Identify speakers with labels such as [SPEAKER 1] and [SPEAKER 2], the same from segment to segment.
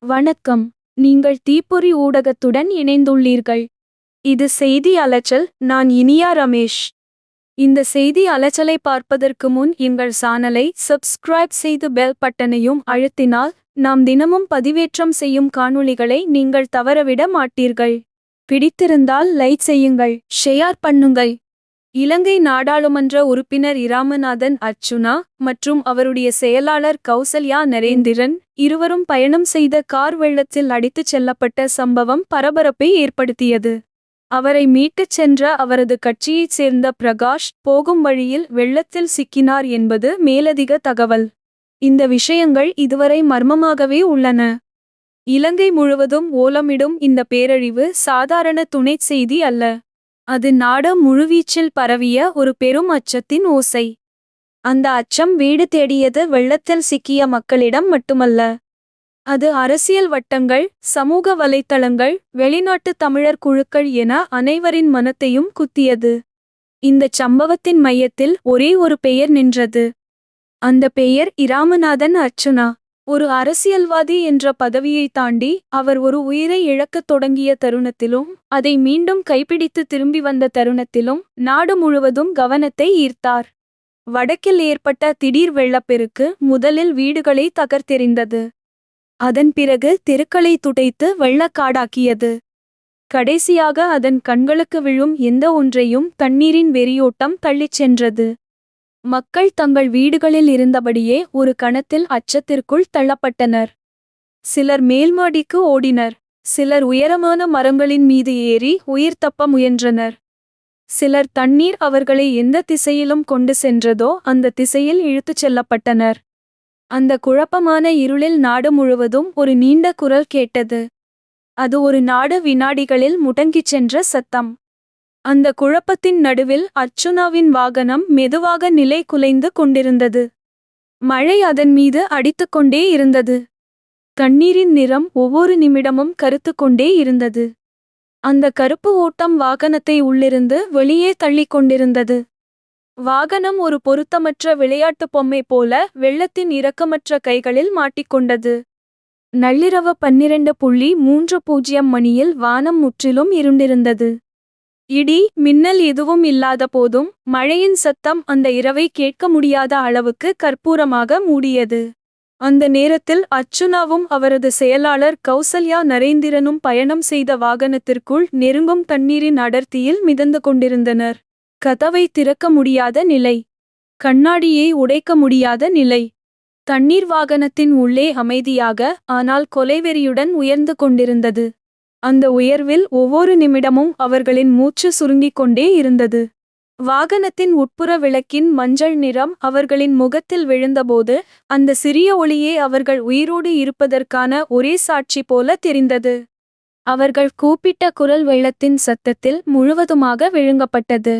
[SPEAKER 1] வணக்கம். நீங்கள் தீப்பொறி ஊடகத்துடன் இணைந்துள்ளீர்கள். இது செய்தி அலச்சல். நான் இனியா ரமேஷ். இந்த செய்தி அலச்சலை பார்ப்பதற்கு முன் எங்கள் சேனலை சப்ஸ்கிரைப் செய்து பெல் பட்டனையும் அழுத்தினால் நாம் தினமும் பதிவேற்றம் செய்யும் காணொளிகளை நீங்கள் தவறவிட மாட்டீர்கள். பிடித்திருந்தால் லைக் செய்யுங்கள், ஷேர் பண்ணுங்கள். இலங்கை நாடாளுமன்ற உறுப்பினர் இராமநாதன் அர்ச்சுனா மற்றும் அவருடைய செயலாளர் கௌசல்யா நரேந்திரன் இருவரும் பயணம் செய்த கார் வெள்ளத்தில் அடித்துச் செல்லப்பட்ட சம்பவம் பரபரப்பை ஏற்படுத்தியது. அவரை மீட்டுச் சென்ற அவரது கட்சியைச் சேர்ந்த பிரகாஷ் போகும் வழியில் வெள்ளத்தில் சிக்கினார் என்பது மேலதிக தகவல். இந்த விஷயங்கள் இதுவரை மர்மமாகவே உள்ளன. இலங்கை முழுவதும் ஓலமிடும் இந்த பேரழிவு சாதாரண துணைச் செய்தி அல்ல. அது நாடு முழுவீச்சில் பரவிய ஒரு பெரும் அச்சத்தின் ஓசை. அந்த அச்சம் வீடு தேடியது வெள்ளத்தில் சிக்கிய மக்களிடம் மட்டுமல்ல. அது அரசியல் வட்டங்கள், சமூக வலைத்தளங்கள், வெளிநாட்டு தமிழர் குழுக்கள் என அனைவரின் மனத்தையும் குத்தியது. இந்தச் சம்பவத்தின் மையத்தில் ஒரே ஒரு பெயர் நின்றது. அந்த பெயர் இராமநாதன் அர்ச்சுனா. ஒரு அரசியல்வாதி என்ற பதவியை தாண்டி அவர் ஒரு உயிரை இழக்கத் தொடங்கிய தருணத்திலும் அதை மீண்டும் கைப்பிடித்து திரும்பி வந்த தருணத்திலும் நாடு முழுவதும் கவனத்தை ஈர்த்தார். வடக்கில் ஏற்பட்ட திடீர் வெள்ளப்பெருக்கு முதலில் வீடுகளை தகர்த்தெறிந்தது. அதன் பிறகு தெருக்களை துடைத்து வெள்ளக்காடாக்கியது. கடைசியாக அதன் கண்களுக்கு விழும் எந்த ஒன்றையும் தண்ணீரின் வெறியோட்டம் தள்ளிச் சென்றது. மக்கள் தங்கள் வீடுகளில் இருந்தபடியே ஒரு கணத்தில் அச்சத்திற்குள் தள்ளப்பட்டனர். சிலர் மேல்மாடிக்கு ஓடினர். சிலர் உயரமான மரங்களின் மீது ஏறி உயிர் தப்ப முயன்றனர். சிலர் தண்ணீர் அவர்களை எந்த திசையிலும் கொண்டு சென்றதோ அந்த திசையில் இழுத்துச் செல்லப்பட்டனர். அந்த குழப்பமான இருளில் நாடு முழுவதும் ஒரு நீண்ட குரல் கேட்டது. அது ஒரு நாடு வினாடிகளில் முடங்கிச் சென்ற சத்தம். அந்த குழப்பத்தின் நடுவில் அர்ச்சுனாவின் வாகனம் மெதுவாக நிலை குலைந்து கொண்டிருந்தது. மழை அதன் மீது அடித்துக்கொண்டே இருந்தது. தண்ணீரின் நிறம் ஒவ்வொரு நிமிடமும் கருத்துக்கொண்டே இருந்தது. அந்த கருப்பு ஓட்டம் வாகனத்தை உள்ளிருந்து வெளியே தள்ளிக் கொண்டிருந்தது. வாகனம் ஒரு பொருத்தமற்ற விளையாட்டு பொம்மை போல வெள்ளத்தின் இரக்கமற்ற கைகளில் மாட்டிக்கொண்டது. நள்ளிரவு 12:30 மணியில் வானம் முற்றிலும் இருண்டிருந்தது. இடி, மின்னல் எதுவும் இல்லாத போதும் மழையின் சத்தம் அந்த இரவை கேட்க முடியாத அளவுக்கு கற்பூரமாக மூடியது. அந்த நேரத்தில் அர்ச்சுனாவும் அவரது செயலாளர் கௌசல்யா நரேந்திரனும் பயணம் செய்த வாகனத்திற்குள் நெருங்கும் தண்ணீரின் அடர்த்தியில் மிதந்து கொண்டிருந்தனர். கதவை திறக்க முடியாத நிலை. கண்ணாடியை உடைக்க முடியாத நிலை. தண்ணீர் வாகனத்தின் உள்ளே அமைதியாக ஆனால் கொலைவெறியுடன் உயர்ந்து கொண்டிருந்தது. அந்த உயர்வில் ஒவ்வொரு நிமிடமும் அவர்களின் மூச்சு சுருங்கிக் கொண்டே இருந்தது. வாகனத்தின் உட்புற விளக்கின் மஞ்சள் நிறம் அவர்களின் முகத்தில் விழுந்தபோது அந்த சிறிய ஒளியே அவர்கள் உயிரோடு இருப்பதற்கான ஒரே சாட்சி போல தெரிந்தது. அவர்கள் கூப்பிட்ட குரல் வெள்ளத்தின் சத்தத்தில் முழுவதுமாக விழுங்கப்பட்டது.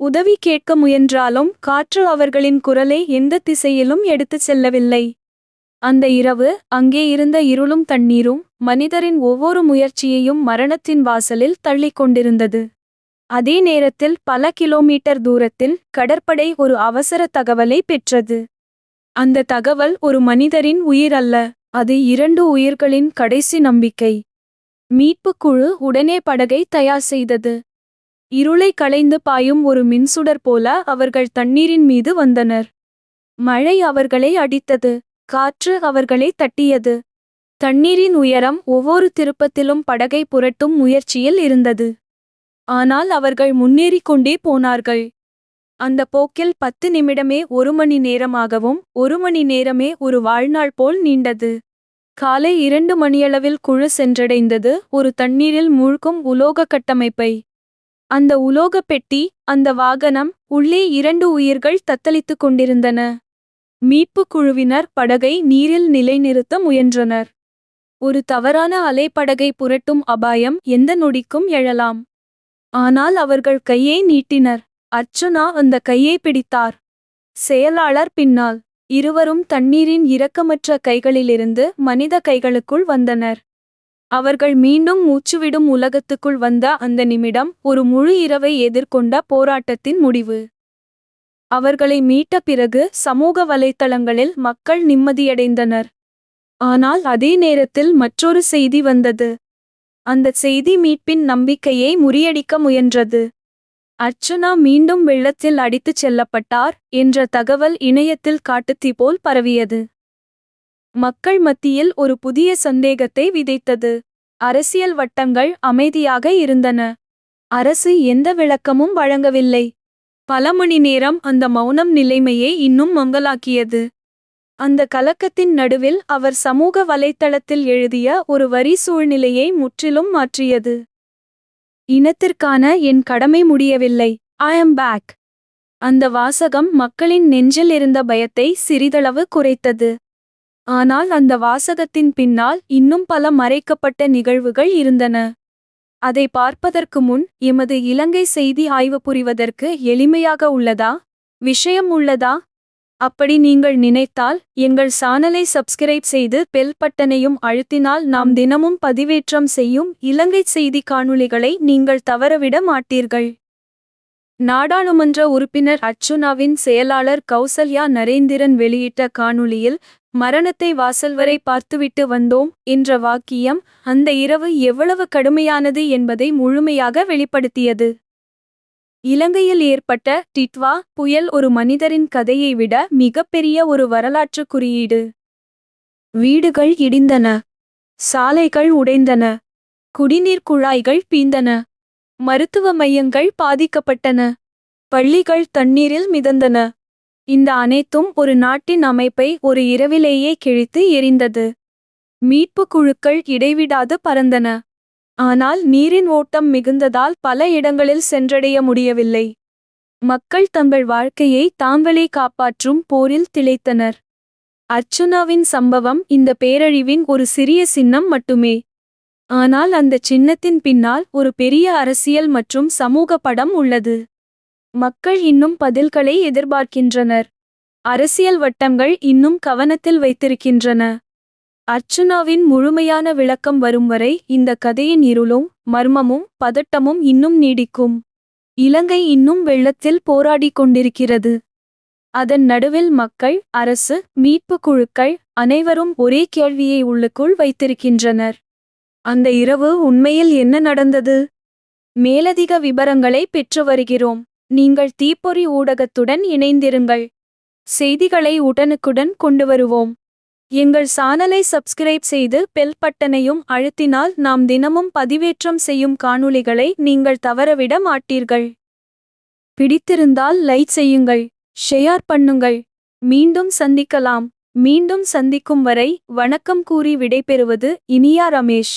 [SPEAKER 1] உதவி கேட்க முயன்றாலும் காற்று அவர்களின் குரலை எந்த திசையிலும் எடுத்துச் செல்லவில்லை. அந்த இரவு அங்கே இருந்த இருளும் தண்ணீரும் மனிதரின் ஒவ்வொரு முயற்சியையும் மரணத்தின் வாசலில் தள்ளிக் கொண்டிருந்தது. அதே நேரத்தில் பல கிலோமீட்டர் தூரத்தில் கடற்படை ஒரு அவசர தகவலை பெற்றது. அந்த தகவல் ஒரு மனிதரின் உயிர் அல்ல, அது 2 உயிர்களின் கடைசி நம்பிக்கை. மீட்புக் குழு உடனே படகை தயார் செய்தது. இருளை களைந்து பாயும் ஒரு மின்சுடர் போல அவர்கள் தண்ணீரின் மீது வந்தனர். மழை அவர்களை அடித்தது. காற்று அவர்களை தட்டியது. தண்ணீரின் உயரம் ஒவ்வொரு திருப்பத்திலும் படகை புரட்டும் முயற்சியில் இருந்தது. ஆனால் அவர்கள் முன்னேறிக் கொண்டே போனார்கள். அந்த போக்கில் 10 நிமிடமே 1 மணி நேரமாகவும் 1 மணி நேரமே ஒரு வாழ்நாள் போல் நீண்டது. காலை 2 மணியளவில் குழு சென்றடைந்தது ஒரு தண்ணீரில் மூழ்கும் உலோக கட்டமைப்பை. அந்த உலோக பெட்டி, அந்த வாகனம், உள்ளே 2 உயிர்கள் தத்தளித்துக் கொண்டிருந்தன. மீட்புக் குழுவினர் படகை நீரில் நிலைநிறுத்த முயன்றனர். ஒரு தவறான அலை படகை புரட்டும் அபாயம் எந்த நொடிக்கும் எழலாம். ஆனால் அவர்கள் கையை நீட்டினர். அர்ச்சுனா அந்த கையை பிடித்தார். செயலாளர் பின்னால். இருவரும் தண்ணீரின் இரக்கமற்ற கைகளிலிருந்து மனித கைகளுக்குள் வந்தனர். அவர்கள் மீண்டும் மூச்சுவிடும் உலகத்துக்குள் வந்த அந்த நிமிடம் ஒரு முழு இரவை எதிர்கொண்ட போராட்டத்தின் முடிவு. அவர்களை மீட்ட பிறகு சமூக வலைத்தளங்களில் மக்கள் நிம்மதியடைந்தனர். ஆனால் அதே நேரத்தில் மற்றொரு செய்தி வந்தது. அந்த செய்தி மீட்பின் நம்பிக்கையை முறியடிக்க முயன்றது. அர்ச்சுனா மீண்டும் வெள்ளத்தில் அடித்துச் செல்லப்பட்டார் என்ற தகவல் இணையத்தில் காட்டுத்தீ போல் பரவியது. மக்கள் மத்தியில் ஒரு புதிய சந்தேகத்தை விதைத்தது. அரசியல் வட்டங்கள் அமைதியாக இருந்தன. அரசு எந்த விளக்கமும் வழங்கவில்லை. பல மணி நேரம் அந்த மௌனம் நிலைமையை இன்னும் மங்கலாக்கியது. அந்த கலக்கத்தின் நடுவில் அவர் சமூக வலைத்தளத்தில் எழுதிய ஒரு வரி சூழ்நிலையை முற்றிலும் மாற்றியது. இனத்திற்கான என் கடமை முடியவில்லை. ஐ அம் பேக். அந்த வாசகம் மக்களின் நெஞ்சில் இருந்த பயத்தை சிறிதளவு குறைத்தது. ஆனால் அந்த வாசகத்தின் பின்னால் இன்னும் பல மறைக்கப்பட்ட நிகழ்வுகள் இருந்தன. அதை பார்ப்பதற்கு முன் எமது இலங்கை செய்தி ஆய்வு புரிவதற்கு எளிமையாக உள்ளதா? விஷயம் உள்ளதா? அப்படி நீங்கள் நினைத்தால் எங்கள் சேனலை சப்ஸ்கிரைப் செய்து பெல் பட்டனையும் அழுத்தினால் நாம் தினமும் பதிவேற்றம் செய்யும் இலங்கை செய்தி காணொளிகளை நீங்கள் தவறவிட மாட்டீர்கள். நாடாளுமன்ற உறுப்பினர் அர்ச்சுனாவின் செயலாளர் கௌசல்யா நரேந்திரன் வெளியிட்ட காணொளியில் மரணத்தை வாசல் வரை பார்த்துவிட்டு வந்தோம் என்ற வாக்கியம் அந்த இரவு எவ்வளவு கடுமையானது என்பதை முழுமையாக வெளிப்படுத்தியது. இலங்கையில் ஏற்பட்ட டிட்வா புயல் ஒரு மனிதரின் கதையை விட மிகப்பெரிய ஒரு வரலாற்று குறியீடு. வீடுகள் இடிந்தன. சாலைகள் உடைந்தன. குடிநீர் குழாய்கள் பீந்தன. மருத்துவ மையங்கள் பாதிக்கப்பட்டன. பள்ளிகள் தண்ணீரில் மிதந்தன. இந்த அனைத்தும் ஒரு நாட்டின் அமைப்பை ஒரு இரவிலேயே கிழித்து எறிந்தது. மீட்புக் குழுக்கள் இடைவிடாது பறந்தன. ஆனால் நீரின் ஓட்டம் மிகுந்ததால் பல இடங்களில் சென்றடைய முடியவில்லை. மக்கள் தங்கள் வாழ்க்கையை தாங்களே காப்பாற்றும் போரில் திளைத்தனர். அர்ச்சுனாவின் சம்பவம் இந்த பேரழிவின் ஒரு சிறிய சின்னம் மட்டுமே. ஆனால் அந்த சின்னத்தின் பின்னால் ஒரு பெரிய அரசியல் மற்றும் சமூக படம் உள்ளது. மக்கள் இன்னும் பதில்களை எதிர்பார்க்கின்றனர். அரசியல் வட்டங்கள் இன்னும் கவனத்தில் வைத்திருக்கின்றன. அர்ச்சுனாவின் முழுமையான விளக்கம் வரும் வரை இந்த கதையின் இருளும் மர்மமும் பதட்டமும் இன்னும் நீடிக்கும். இலங்கை இன்னும் வெள்ளத்தில் போராடிக் கொண்டிருக்கிறது. அதன் நடுவில் மக்கள், அரசு, மீட்பு குழுக்கள் அனைவரும் ஒரே கேள்வியை உள்ளுக்குள் வைத்திருக்கின்றனர். அந்த இரவு உண்மையில் என்ன நடந்தது? மேலதிக விபரங்களை பெற்று வருகிறோம். நீங்கள் தீப்பொறி ஊடகத்துடன் இணைந்திருங்கள். செய்திகளை உடனுக்குடன் கொண்டு வருவோம். எங்கள் சேனலை சப்ஸ்கிரைப் செய்து பெல் பட்டனையும் அழுத்தினால் நாம் தினமும் பதிவேற்றம் செய்யும் காணொளிகளை நீங்கள் தவறவிட மாட்டீர்கள். பிடித்திருந்தால் லைக் செய்யுங்கள், ஷேர் பண்ணுங்கள். மீண்டும் சந்திக்கலாம். மீண்டும் சந்திக்கும் வரை வணக்கம் கூறி விடைபெறுவது இனியா ரமேஷ்.